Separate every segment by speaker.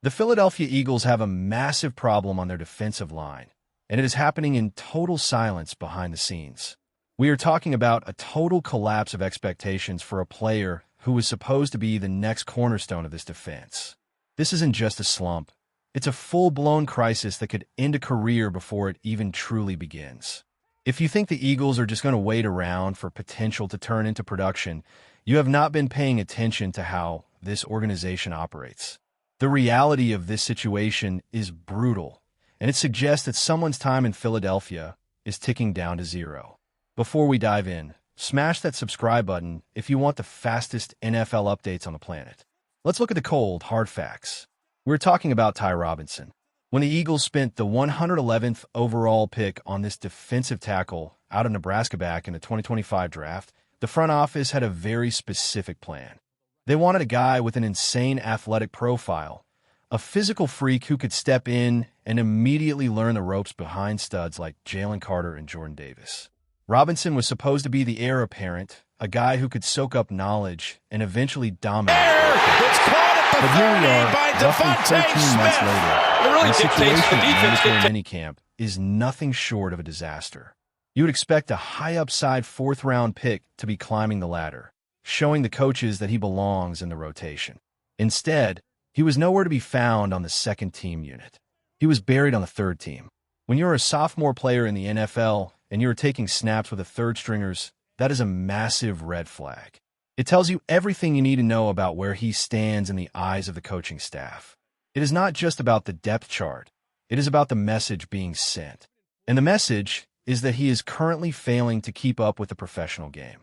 Speaker 1: The Philadelphia Eagles have a massive problem on their defensive line, and it is happening in total silence behind the scenes. We are talking about a total collapse of expectations for a player who was supposed to be the next cornerstone of this defense. This isn't just a slump. It's a full-blown crisis that could end a career before it even truly begins. If you think the Eagles are just going to wait around for potential to turn into production, you have not been paying attention to how this organization operates. The reality of this situation is brutal, and it suggests that someone's time in Philadelphia is ticking down to zero. Before we dive in, smash that subscribe button if you want the fastest NFL updates on the planet. Let's look at the cold, hard facts. We're talking about Ty Robinson. When the Eagles spent the 111th overall pick on this defensive tackle out of Nebraska back in the 2025 draft, the front office had a very specific plan. They wanted a guy with an insane athletic profile, a physical freak who could step in and immediately learn the ropes behind studs like Jalen Carter and Jordan Davis. Robinson was supposed to be the heir apparent, a guy who could soak up knowledge and eventually dominate. But here we are, roughly 13 months later, and the situation at mandatory minicamp is nothing short of a disaster. You would expect a high-upside fourth-round pick to be climbing the ladder, showing the coaches that he belongs in the rotation. Instead, he was nowhere to be found on the second-team unit. He was buried on the third team. When you're a sophomore player in the NFL and you're taking snaps with the third-stringers, that is a massive red flag. It tells you everything you need to know about where he stands in the eyes of the coaching staff. It is not just about the depth chart. It is about the message being sent. And the message is that he is currently failing to keep up with the professional game.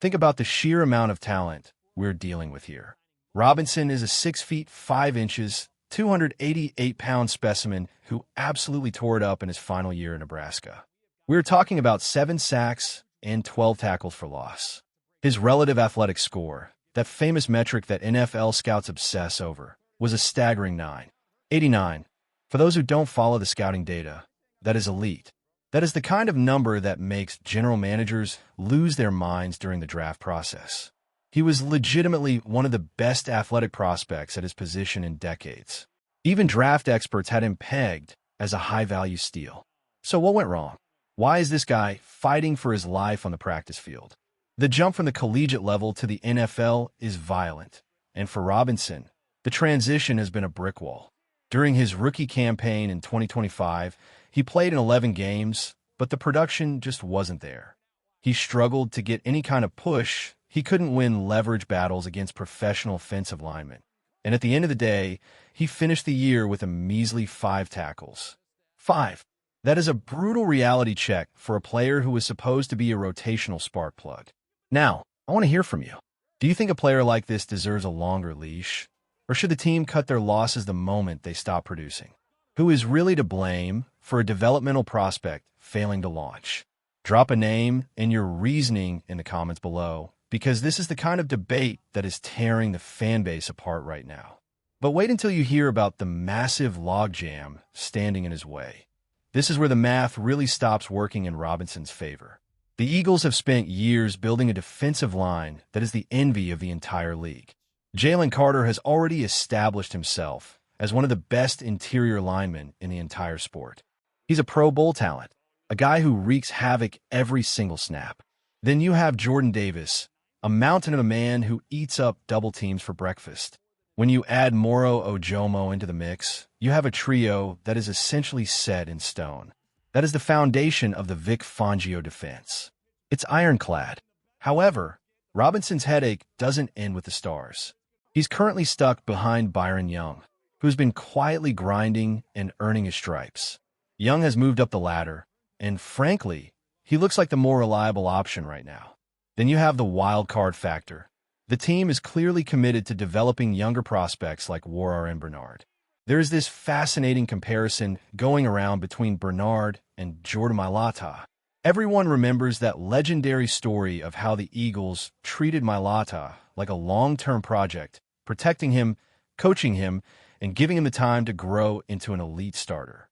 Speaker 1: Think about the sheer amount of talent we're dealing with here. Robinson is a 6 feet 5 inches, 288-pound specimen who absolutely tore it up in his final year in Nebraska. We're talking about 7 sacks and 12 tackles for loss. His relative athletic score, that famous metric that NFL scouts obsess over, was a staggering 9.89. For those who don't follow the scouting data, that is elite. That is the kind of number that makes general managers lose their minds during the draft process. He was legitimately one of the best athletic prospects at his position in decades. Even draft experts had him pegged as a high-value steal. So what went wrong? Why is this guy fighting for his life on the practice field? The jump from the collegiate level to the NFL is violent, and for Robinson, the transition has been a brick wall. During his rookie campaign in 2025, he played in 11 games, but the production just wasn't there. He struggled to get any kind of push. He couldn't win leverage battles against professional offensive linemen. And at the end of the day, he finished the year with a measly 5 tackles. 5. That is a brutal reality check for a player who was supposed to be a rotational spark plug. Now, I want to hear from you. Do you think a player like this deserves a longer leash? Or should the team cut their losses the moment they stop producing? Who is really to blame for a developmental prospect failing to launch? Drop a name and your reasoning in the comments below, because this is the kind of debate that is tearing the fan base apart right now. But wait until you hear about the massive logjam standing in his way. This is where the math really stops working in Robinson's favor. The Eagles have spent years building a defensive line that is the envy of the entire league. Jalen Carter has already established himself as one of the best interior linemen in the entire sport. He's a Pro Bowl talent, a guy who wreaks havoc every single snap. Then you have Jordan Davis, a mountain of a man who eats up double teams for breakfast. When you add Moro Ojomo into the mix, you have a trio that is essentially set in stone. That is the foundation of the Vic Fangio defense. It's ironclad. However, Robinson's headache doesn't end with the stars. He's currently stuck behind Byron Young, who's been quietly grinding and earning his stripes. Young has moved up the ladder, and frankly, he looks like the more reliable option right now. Then you have the wild card factor. The team is clearly committed to developing younger prospects like Warrar and Bernard. There's this fascinating comparison going around between Bernard and Jordan Mailata. Everyone remembers that legendary story of how the Eagles treated Mailata like a long-term project, protecting him, coaching him, and giving him the time to grow into an elite starter.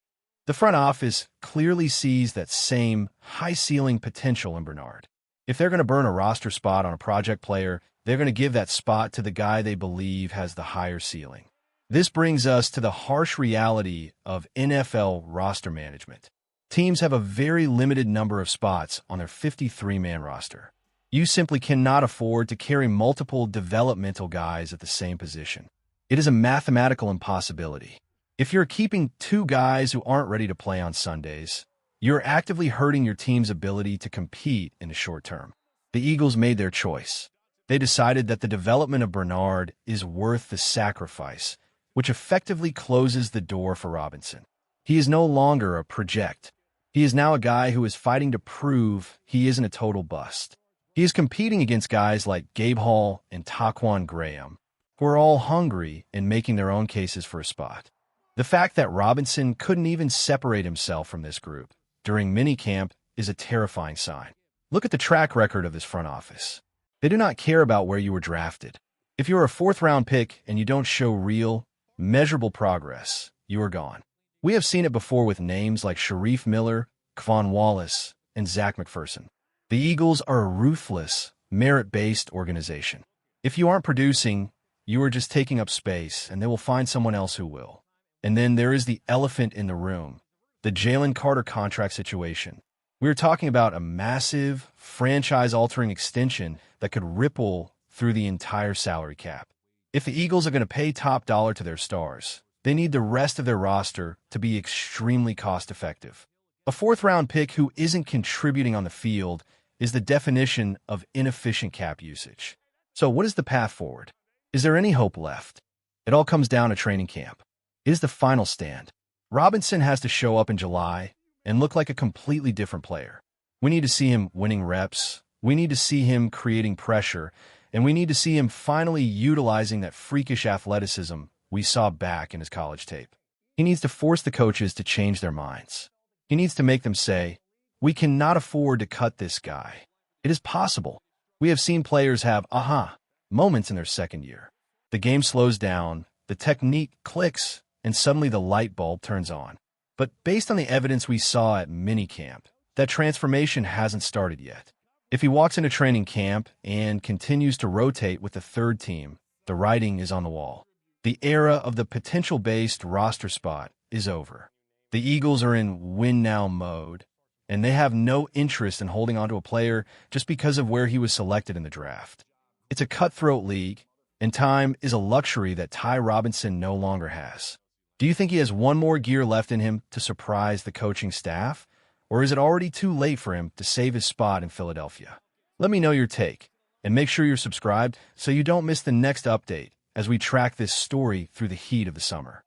Speaker 1: The front office clearly sees that same high-ceiling potential in Bernard. If they're going to burn a roster spot on a project player, they're going to give that spot to the guy they believe has the higher ceiling. This brings us to the harsh reality of NFL roster management. Teams have a very limited number of spots on their 53-man roster. You simply cannot afford to carry multiple developmental guys at the same position. It is a mathematical impossibility. If you're keeping two guys who aren't ready to play on Sundays, you're actively hurting your team's ability to compete in the short term. The Eagles made their choice. They decided that the development of Bernard is worth the sacrifice, which effectively closes the door for Robinson. He is no longer a project. He is now a guy who is fighting to prove he isn't a total bust. He is competing against guys like Gabe Hall and Taquan Graham, who are all hungry and making their own cases for a spot. The fact that Robinson couldn't even separate himself from this group during minicamp is a terrifying sign. Look at the track record of this front office. They do not care about where you were drafted. If you're a fourth-round pick and you don't show real, measurable progress, you are gone. We have seen it before with names like Sharif Miller, K'Von Wallace, and Zach McPherson. The Eagles are a ruthless, merit-based organization. If you aren't producing, you are just taking up space, and they will find someone else who will. And then there is the elephant in the room, the Jalen Carter contract situation. We are talking about a massive, franchise-altering extension that could ripple through the entire salary cap. If the Eagles are going to pay top dollar to their stars, they need the rest of their roster to be extremely cost-effective. A fourth-round pick who isn't contributing on the field is the definition of inefficient cap usage. So what is the path forward? Is there any hope left? It all comes down to training camp. It is the final stand. Robinson has to show up in July and look like a completely different player. We need to see him winning reps. We need to see him creating pressure. And we need to see him finally utilizing that freakish athleticism we saw back in his college tape. He needs to force the coaches to change their minds. He needs to make them say, we cannot afford to cut this guy. It is possible. We have seen players have aha moments in their second year. The game slows down, the technique clicks, and suddenly the light bulb turns on. But based on the evidence we saw at minicamp, that transformation hasn't started yet. If he walks into training camp and continues to rotate with the third team, the writing is on the wall. The era of the potential-based roster spot is over. The Eagles are in win-now mode, and they have no interest in holding onto a player just because of where he was selected in the draft. It's a cutthroat league, and time is a luxury that Ty Robinson no longer has. Do you think he has one more gear left in him to surprise the coaching staff, or is it already too late for him to save his spot in Philadelphia? Let me know your take, and make sure you're subscribed so you don't miss the next update as we track this story through the heat of the summer.